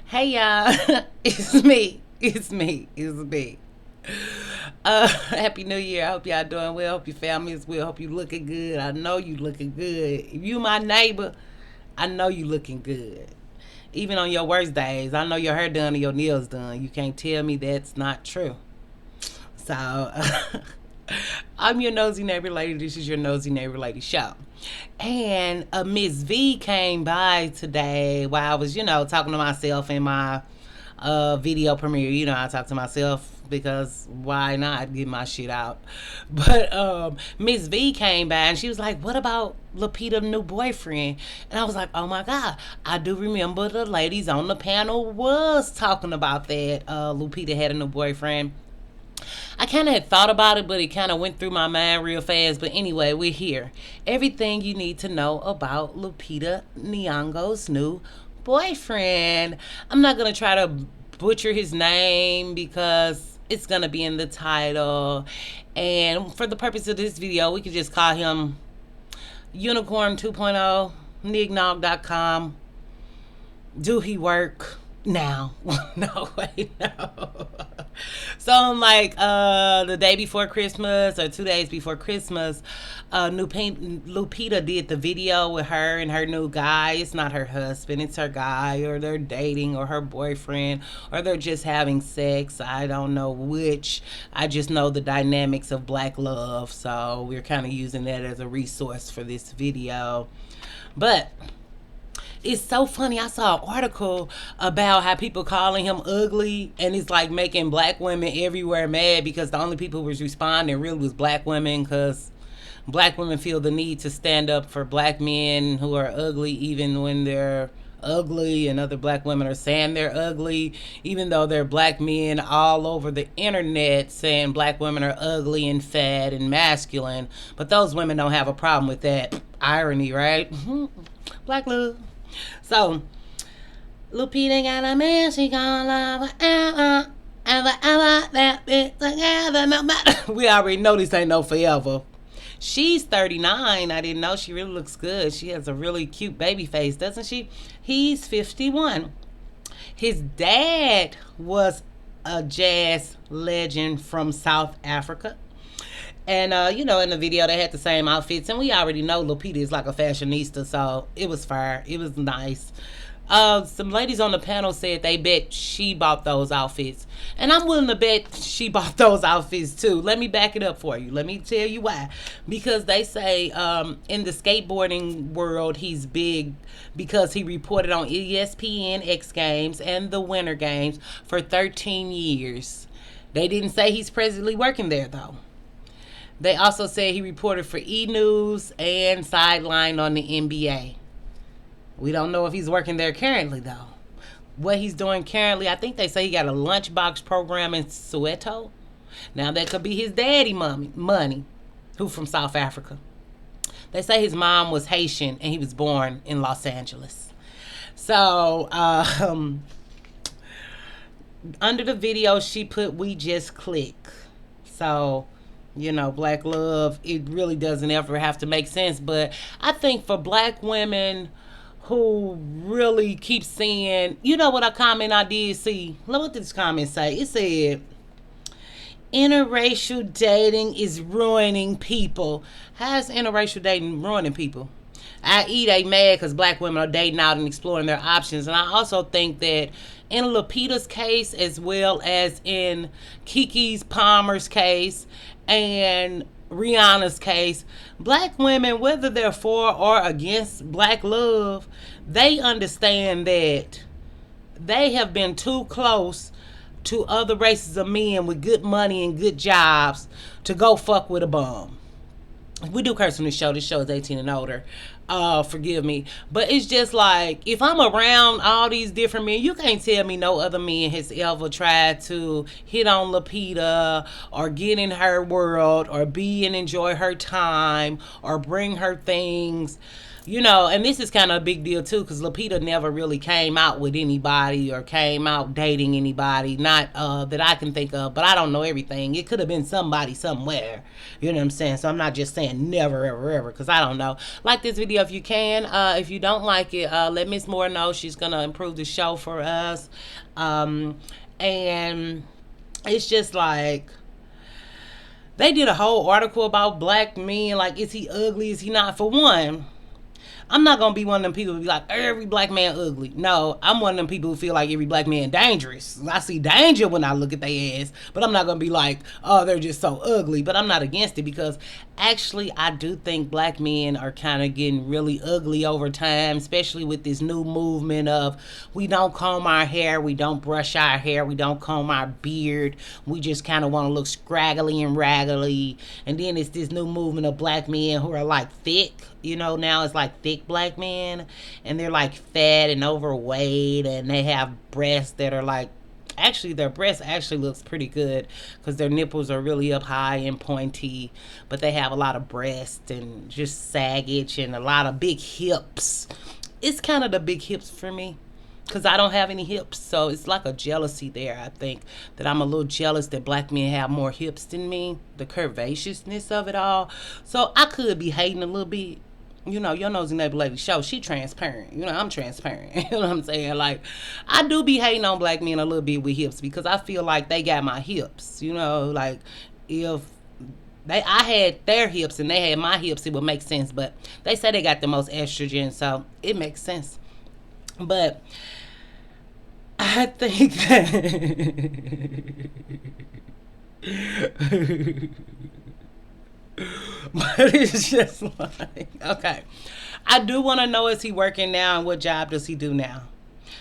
Hey y'all, it's me. It's me. It's me. Happy New Year. I hope y'all doing well. Hope your family is well. Hope you looking good. I know you looking good. If you my neighbor, I know you looking good. Even on your worst days, I know your hair done and your nails done. You can't tell me that's not true. So, I'm your nosy neighbor lady. This is your nosy neighbor lady show. And Miss V came by today while I was, talking to myself in my video premiere. I talk to myself because why not get my shit out? But Miss V came by and she was like, "What about Lupita's new boyfriend?" And I was like, "Oh my god, I do remember the ladies on the panel was talking about that. Lupita had a new boyfriend." I kind of had thought about it, but it kind of went through my mind real fast. But anyway, we're here. Everything you need to know about Lupita Nyongo's new boyfriend. I'm not going to try to butcher his name because it's going to be in the title. And for the purpose of this video, we could just call him Unicorn 2.0, nignog.com. Do he work? Now. No, wait, no. So I'm like, the day before Christmas or 2 days before Christmas, Lupita did the video with her and her new guy. It's not her husband, it's her guy, or they're dating, or her boyfriend, or they're just having sex. I don't know which. I just know the dynamics of black love. So we're kind of using that as a resource for this video. But it's so funny. I saw an article about how people calling him ugly, and it's like making black women everywhere mad because the only people who was responding really was black women, because black women feel the need to stand up for black men who are ugly even when they're ugly, and other black women are saying they're ugly even though they're black men all over the internet saying black women are ugly and fat and masculine. But those women don't have a problem with that. Irony, right? Black love. So, Lupita got a man, she gonna love forever, ever, that bit together, no matter. We already know this ain't no forever. She's 39. I didn't know. She really looks good. She has a really cute baby face, doesn't she? He's 51. His dad was a jazz legend from South Africa. And, in the video, they had the same outfits. And we already know Lupita is like a fashionista, so it was fire. It was nice. Some ladies on the panel said they bet she bought those outfits. And I'm willing to bet she bought those outfits, too. Let me back it up for you. Let me tell you why. Because they say in the skateboarding world, he's big because he reported on ESPN X Games and the Winter Games for 13 years. They didn't say he's presently working there, though. They also said he reported for E! News and sidelined on the NBA. We don't know if he's working there currently, though. What he's doing currently, I think they say he got a lunchbox program in Soweto. Now, that could be his daddy money, who from South Africa. They say his mom was Haitian and he was born in Los Angeles. So, under the video, she put, "We just click." So, black love, it really doesn't ever have to make sense. But I think for black women who really keep saying, what a comment I did see? Look what this comment say. It said, "Interracial dating is ruining people." How's interracial dating ruining people? I.e., they mad because black women are dating out and exploring their options. And I also think that in Lupita's case, as well as in Kiki's Palmer's case and Rihanna's case, black women, whether they're for or against black love, they understand that they have been too close to other races of men with good money and good jobs to go fuck with a bum. We do curse on this show. This show is 18 and older. Forgive me. But it's just like, if I'm around all these different men, you can't tell me no other man has ever tried to hit on Lupita or get in her world or be and enjoy her time or bring her things. And this is kind of a big deal too, because Lupita never really came out with anybody or came out dating anybody, not that I can think of, but I don't know everything. It could have been somebody somewhere, you know what I'm saying? So I'm not just saying never, ever, ever, because I don't know. Like this video if you can. If you don't like it, let Miss Moore know. She's going to improve the show for us. And it's just like, they did a whole article about black men, like, is he ugly, is he not? For one, I'm not gonna be one of them people who be like, every black man ugly. No, I'm one of them people who feel like every black man dangerous. I see danger when I look at their ass, but I'm not gonna be like, oh, they're just so ugly. But I'm not against it, because actually I do think black men are kind of getting really ugly over time, especially with this new movement of, we don't comb our hair, we don't brush our hair, we don't comb our beard, we just kind of want to look scraggly and raggedy. And then it's this new movement of black men who are like thick. Now it's like thick black men, and they're like fat and overweight, and they have breasts that are like, actually their breasts actually looks pretty good, because their nipples are really up high and pointy, but they have a lot of breasts and just saggage and a lot of big hips. It's kind of the big hips for me, because I don't have any hips, so it's like a jealousy there. I think that I'm a little jealous that black men have more hips than me, the curvaceousness of it all. So I could be hating a little bit. Your nosy neighbor lady show, she transparent. I'm transparent. You know what I'm saying? Like, I do be hating on black men a little bit with hips, because I feel like they got my hips. Like, if I had their hips and they had my hips, it would make sense. But they say they got the most estrogen, so it makes sense. But I think that but it's just like, okay, I do want to know, is he working now, and what job does he do now?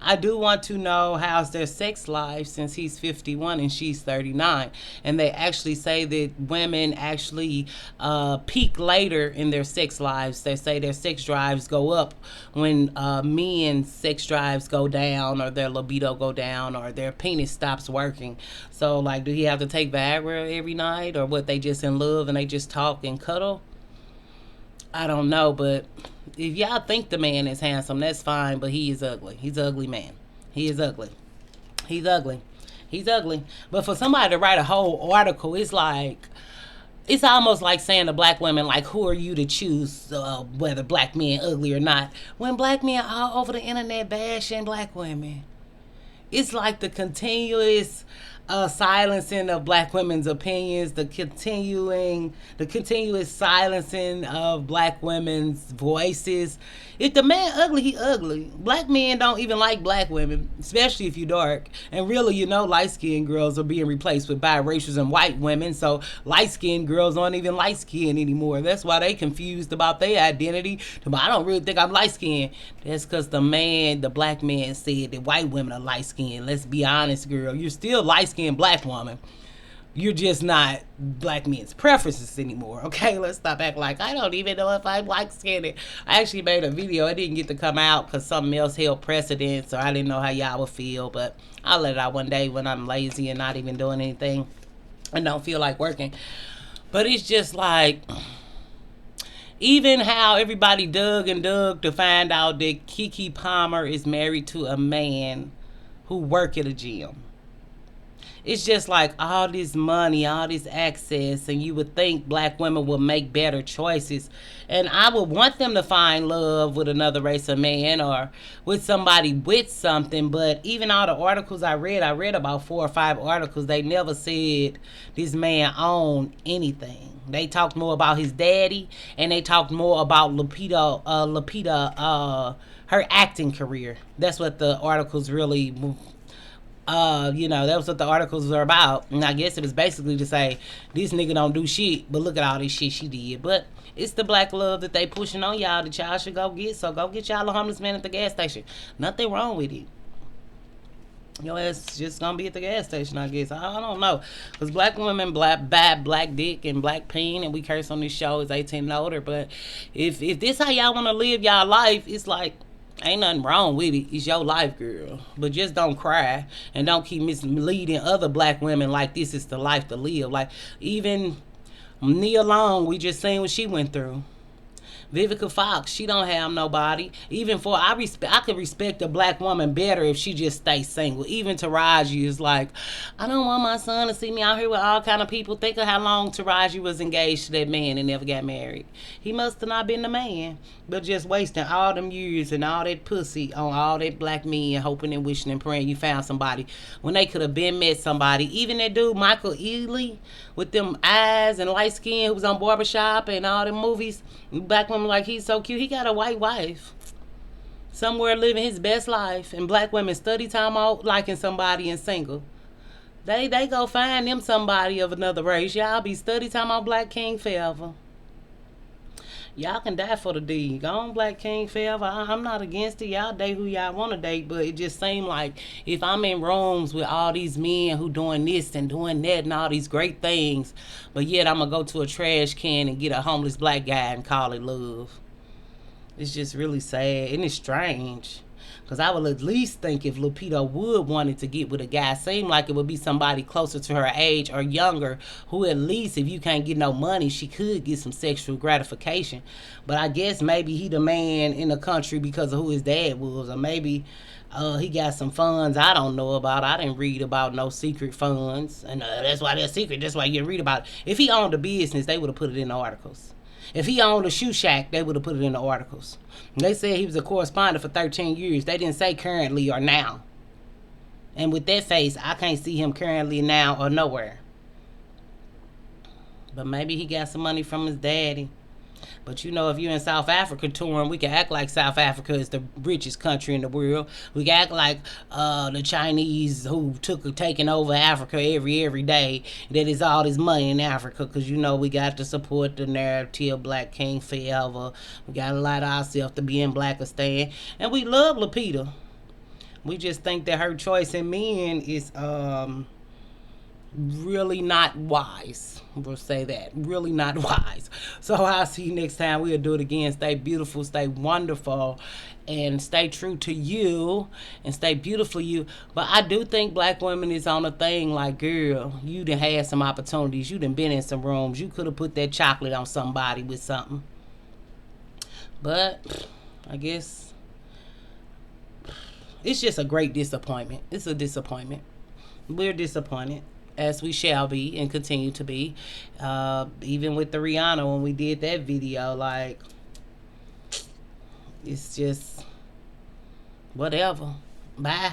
I do want to know, how's their sex life, since he's 51 and she's 39. And they actually say that women actually peak later in their sex lives. They say their sex drives go up when men's sex drives go down, or their libido go down, or their penis stops working. So, like, do he have to take Viagra every night, or what, they just in love and they just talk and cuddle? I don't know, but if y'all think the man is handsome, that's fine, but he is ugly. He's an ugly man. He is ugly. He's ugly. He's ugly. But for somebody to write a whole article, it's like, it's almost like saying to black women, like, who are you to choose whether black men ugly or not, when black men are all over the internet bashing black women. It's like the continuous silencing of black women's opinions, the continuous silencing of black women's voices. If the man ugly, he ugly. Black men don't even like black women, especially if you dark. And really, light-skinned girls are being replaced with biracials and white women, so light-skinned girls aren't even light-skinned anymore. That's why they confused about their identity. I don't really think I'm light-skinned. That's because the black man said that white women are light-skinned. Let's be honest, girl. You're still light-skinned black woman. You're just not black men's preferences anymore, okay? Let's stop acting like I don't even know if I'm light-skinned. I actually made a video. It didn't get to come out because something else held precedence, or I didn't know how y'all would feel, but I'll let it out one day when I'm lazy and not even doing anything and don't feel like working. But it's just like, even how everybody dug and dug to find out that Keke Palmer is married to a man who work at a gym. It's just like all this money, all this access, and you would think black women would make better choices. And I would want them to find love with another race of man, or with somebody with something. But even all the articles I read about 4 or 5 articles, they never said this man owned anything. They talked more about his daddy, and they talked more about Lupita, her acting career. That's what the articles really that was what the articles were about. And I guess it was basically to say, this nigga don't do shit, but look at all this shit she did. But it's the black love that they pushing on y'all that y'all should go get. So go get y'all a homeless man at the gas station. Nothing wrong with it. Your ass just gonna be at the gas station, I guess. I don't know. Because black women bad black dick and black peen, and we curse on this show, is 18 and older. But if this how y'all want to live y'all life, it's like, ain't nothing wrong with it. It's your life, girl. But just don't cry, and don't keep misleading other black women like this is the life to live. Like, even Nia Long, we just seen what she went through. Vivica Fox, she don't have nobody. Even for I could respect a black woman better if she just stays single. Even Taraji is like, I don't want my son to see me out here with all kind of people. Think of how long Taraji was engaged to that man and never got married. He must have not been the man, but just wasting all them years and all that pussy on all that black men, hoping and wishing and praying you found somebody when they could have been met somebody. Even that dude Michael Ealy with them eyes and light skin who was on Barbershop and all them movies. Black women like he's so cute. He got a white wife somewhere living his best life, and black women study time out liking somebody and single. They go find them somebody of another race. Y'all be study time out black king forever. Y'all can die for the D. Go on, Black King forever. I'm not against it. Y'all date who y'all want to date, but it just seemed like if I'm in rooms with all these men who doing this and doing that and all these great things, but yet I'm going to go to a trash can and get a homeless black guy and call it love. It's just really sad, and it's strange. Because I would at least think if Lupita would wanted to get with a guy, seemed like it would be somebody closer to her age or younger, who at least if you can't get no money, she could get some sexual gratification. But I guess maybe he the man in the country because of who his dad was, or maybe he got some funds I don't know about. I didn't read about no secret funds, and that's why they're secret. That's why you didn't read about it. If he owned a business, they would have put it in the articles. If he owned a shoe shack, they would have put it in the articles. They said he was a correspondent for 13 years. They didn't say currently or now. And with that face, I can't see him currently now or nowhere. But maybe he got some money from his daddy. But you know, if you're in South Africa touring, we can act like South Africa is the richest country in the world. We can act like the Chinese who taking over Africa every day. That is all this money in Africa, because you know we got to support the narrative Black King forever. We got to lie to ourselves to be in Blackistan, and we love Lupita. We just think that her choice in men is really not wise. We'll say that. Really not wise. So I'll see you next time. We'll do it again. Stay beautiful, stay wonderful, and stay true to you, and stay beautiful you. But I do think black women is on a thing like, girl, you done had some opportunities. You done been in some rooms. You could have put that chocolate on somebody with something. But I guess it's just a great disappointment. It's a disappointment. We're disappointed, as we shall be and continue to be. Even with the Rihanna, when we did that video, like, it's just whatever. Bye.